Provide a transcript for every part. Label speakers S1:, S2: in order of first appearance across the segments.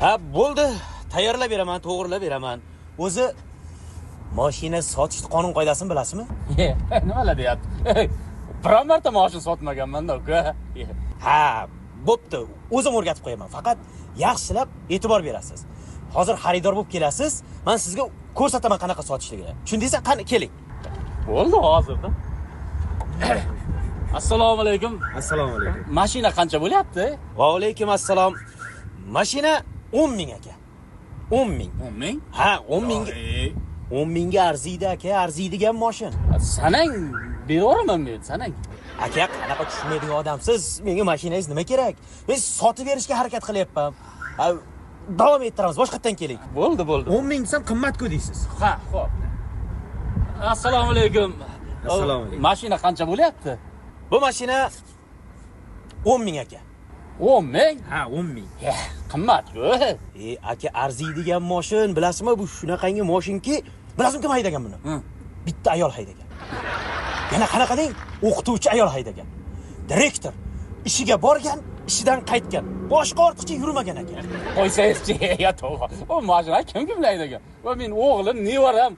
S1: Ha, bo'ldi. Tayyorlab beraman, to'g'rilab beraman. O'zi mashina sotish qonun qoidasini bilasizmi?
S2: Nimalar deyapti? Biron marta mashina sotmaganman-da, uka.
S1: Ha, bo'pti. O'zim o'rgatib qo'yaman. Faqat yaxshilab e'tibor berasiz. Hozir xaridor bo'lib kelasiz. Men sizga ko'rsataman qanaqa sotishligini. Tushundingizmi? Qani keling.
S2: Bo'ldi hozirda. Assalomu alaykum.
S1: Assalomu alaykum.
S2: Mashina qancha bo'lyapti?
S1: Va alaykum assalom. Mashina 10 ming aka. 10 ming.
S2: 10 ming?
S1: Ha, 10 ming. 10 mingga arziydi aka, arziydigan mashin.
S2: Sanang beraveraman men, sanang.
S1: Aka, qanaqa tushunmaydigan odamsiz. Menga mashinangiz nima kerak? Men sotib berishga harakat qilyapman. Davom ettiramiz, boshqatdan keling.
S2: Bo'ldi.
S1: 10 ming so'm qimmat-ku deysiz.
S2: Ha, xo'p. Assalomu alaykum.
S1: Assalomu alaykum.
S2: Mashina qancha bo'lyapti?
S1: Bu mashina 10 ming aka.
S2: 10 ming?
S1: Ha, 10 ming.
S2: Qimmat-ku.
S1: Aka, arziydigan mashin, bilasizmi? Bu shunaqangi mashinki, bilasizmi kim haydagan buni? Bitta ayol haydagan. Yana qanaqa deng? O'qituvchi ayol haydagan. Direktor ishiga borgan, ishidan qaytgan. Boshqa ortiqcha yurmagan aka.
S2: Qo'ysangizchi, ya to'g'ri. O mashina kim haydagan? Va men o'g'lim, nevaram,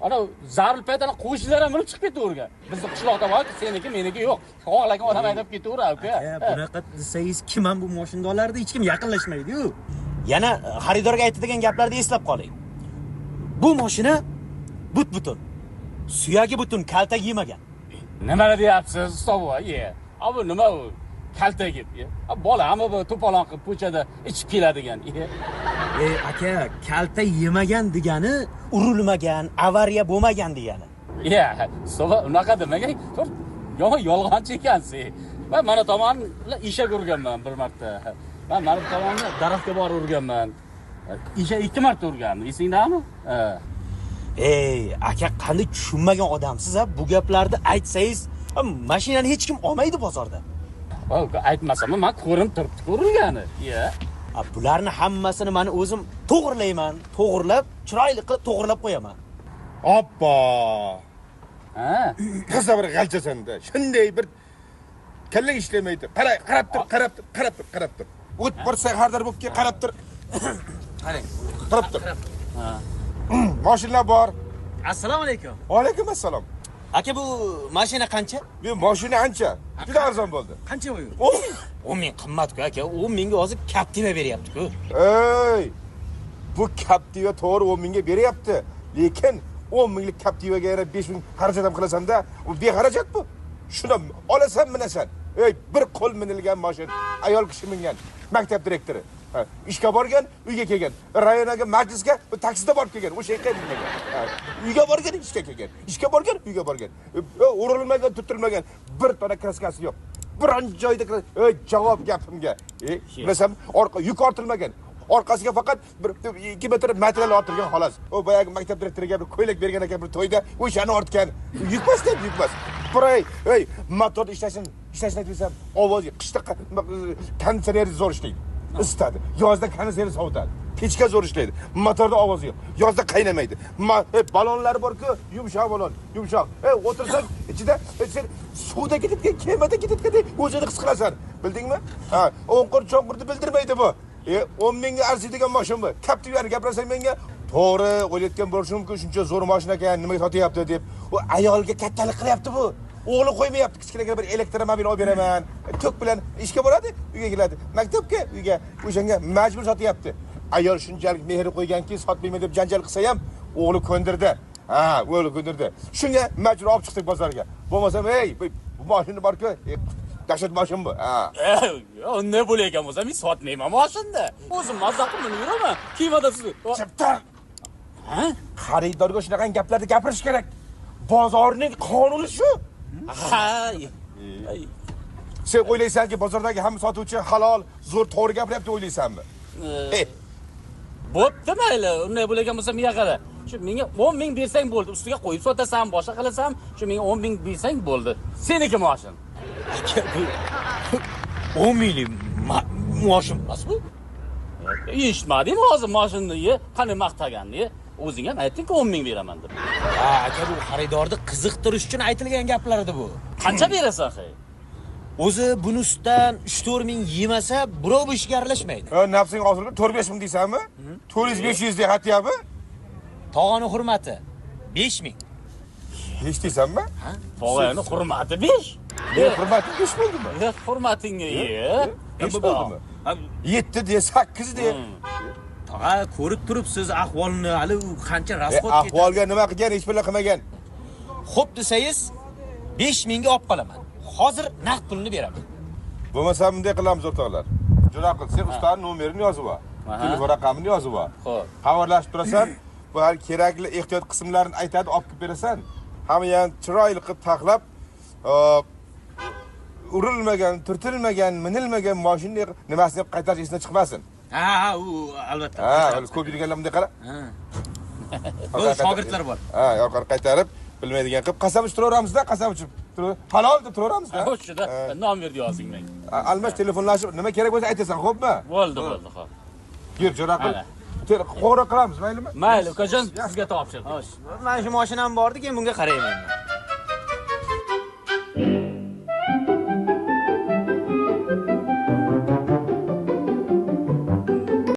S2: ana zarur paytda qo'shnilar ham minib chiqib ketavergan. Bizning qishloqda bor, seniki, meniki yo'q. Xohlagan odam haydab ketaveradi, uka.
S1: Bunaqa desangiz, kim ham bu mashinani olardi? Hech kim yaqinlashmaydi-yu. Yana xaridorga aytadigan gaplarni eslab qoling. Bu mashina but-butun. Suyagi butun, kaltak yemagan.
S2: Nimalar deyapsiz, ustoz? Bu nima u? Kaltak yeb. Bola hamma bu to'polon qilib ko'chada ichib keladigan.
S1: Aka, kaltak yemagan degani urilmagan, avariya bo'lmagan degani.
S2: So'ba unaqa demagan. Yolg'onchi ekansiz. Men mana tomon ishga urganman bir marta. Men mana bu tomonni daraxtga borib urganman. Ishga 2 marta urganman. Esingdami?
S1: Aka, qanday tushunmagan odamsiz-a? Bu gaplarni aytsangiz, mashinani hech kim olmaydi bozorda.
S2: Aytmasam, men ko'rinib turibdi ko'rilgani.
S1: Bularni hammasini men o'zim to'g'rilayman, to'g'rilab, chiroyli qilib to'g'rilab qo'yaman.
S3: Oppo. Qizda bir g'alchasanda. Shunday bir kallang ishlamaydi. Qarab tur. O't borsa xardar bo'lib kel, qarab tur.
S1: Qarang.
S3: Qarab tur. Mashinalar bor.
S1: Assalomu alaykum.
S3: Va alaykum assalom.
S1: Aka, bu mashina qancha?
S3: Bu mashina ancha. Juda arzon bo'ldi.
S1: Qancha bu?
S3: 10
S1: ming qimmat-ku aka. 10 mingga hozir Captiva beryapti-ku.
S3: Bu Captiva to'g'ri 10 mingga beryapti. Lekin 10 minglik Captivaga yana 5 ming xarajat ham qilasan-da, u bexarajat bu. Shuni olasan, minasan. Bir qo'l minilgan mashin, ayol kishi mingan, maktab direktori. Ishga borgan, uyga kelgan. Rayondagi majlisga taksida borib kelgan, o'sha yerga mingan. Uyga borgan, ishga kelgan. Ishga borgan, uyga borgan. Urilmagan, tutilmagan, bir tona kraskasi yo'q. Biron joyda javob gapimga. Bilasam, orqa yuk ortilmagan. Orqasiga faqat 2 metr material ortilgan xolos. O boyagi maktab direktoriga bir ko'ylak bergan ekan bir to'yda, o'shani ortgan. Yukmasda, yukmas. Biray, motor ishlashini aytsam, ovozi qishda konditsioner zo'r ishlaydi. Isitadi. Yozda konditsioner sovutadi. Pechka zo'r ishlaydi. Motorda ovozi yo'q. Yozda qaynamaydi. Balonlari bor-ku, yumshoq balon, yumshoq. O'tirsang ichida suvda ketib, kemada ketib, o'zini his qilasan. Bildingmi? O'nqir-cho'nqirni bildirmaydi bu. 10 mingga arziydigan mashin bu. Captivani gapirsang menga, to'g'ri o'ylayotgan bo'lishim mumkin, shuncha zo'r mashina ekan, nimaga sotyapti deb. U ayolga kattalik qilyapti bu. O'g'li qo'ymayapti, kichkina bir elektromobil olib beraman. Tok bilan ishga boradi, uyga keladi. Maktabga, uyga, o'shanga majbur sotyapti. Ayol shunchalik mehr qo'yganki, sotmayman deb janjal qilsa ham, o'g'li ko'ndirdi. O'g'li ko'ndirdi. Shunga majbur olib chiqdik bozorga. Bo'lmasa, bu mashina bor-ku, dahshat mashin bu.
S2: Ne bo'layotgan bo'lsa, men sotmayman mashinani. O'zim mazza qilib yuraman. Kiyimada siz.
S3: Chiptar. Xaridorga shunaqa gaplarni gapirish kerak. Bozorning qonuni shu. Sen o'ylaysanki, bozordagi hamma sotuvchi halol, zo'r, to'g'ri gapiryapti o'ylaysanmi?
S2: Bo'pti, mayli. Unday bo'layotgan bo'lsa, menga qara. Shu menga 10 ming bersang bo'ldi. Ustiga qo'yib sotasan, boshqa qilasan, shu menga 10 ming bersang bo'ldi. Seniki mashin.
S1: Aka, bu 10 minglik mashin emasmi?
S2: Eshitmadingmi hozir mashinani qanday maqtaganni? O'zing ham aytding-ku 10 ming beraman deb.
S1: Aka, bu xaridorni qiziqtirish uchun aytilgan gaplar edi bu.
S2: Qancha berasan, xey?
S1: O'zi buni ustidan 3-4 ming yemasa, birov bu ishga aralashmaydi.
S3: Nafsing osilib 4-5 ming deysanmi? 400-500 deb aytyapti.
S1: Tog'ani hurmati 5 ming.
S3: Hech deysanmi?
S2: Tog'ani hurmati 5.
S3: Hurmating 5 bo'ldimi?
S2: Hurmatingga
S3: Nima bo'ldimi? 7 de, 8 de.
S1: Tog'a ko'rib turibsiz ahvolni, hali u qancha rasxod ketadi.
S3: Ahvolga nima qilgan, hech bir qilmagan.
S1: Xo'p desangiz 5 mingga olib qolaman. Hozir naqd pulni beraman.
S3: Bo'lmasa bunday qilamiz o'rtoqlar. Jo'naqil, sen ustaning nomerini yozib ol. Telefon raqamini yozib ol.
S2: Xo'p.
S3: Xabarlashib turasan, bu hal kerakli ehtiyot qismlarini aytadi, olib kelib berasan. Hamma ham chiroyli qilib taxlab, urilmagan, turtilmagan, minilmagan mashina nimasini deb qaytarish esidan chiqmasin.
S1: Ha, u albatta.
S3: Ko'p yurganlar bunday qara.
S1: Bu shogirdlar bor.
S3: Yoqar qaytarib, bilmaydigan qilib qasam ichib turaveramizda, qasam ichib. Halol deb turaveramizda.
S2: O'shida nomer yozing menga.
S3: Almash telefonlashib, nima kerak bo'lsa aytasan, xo'pmi?
S2: Bo'ldi, xo'p.
S3: Yur, jo'naqil. Qo'ng'iroq qilamiz, maylimi?
S2: Mayli, ukajon, sizga topshirdim.
S1: Mana shu mashinam bordi, keyin bunga qarayman.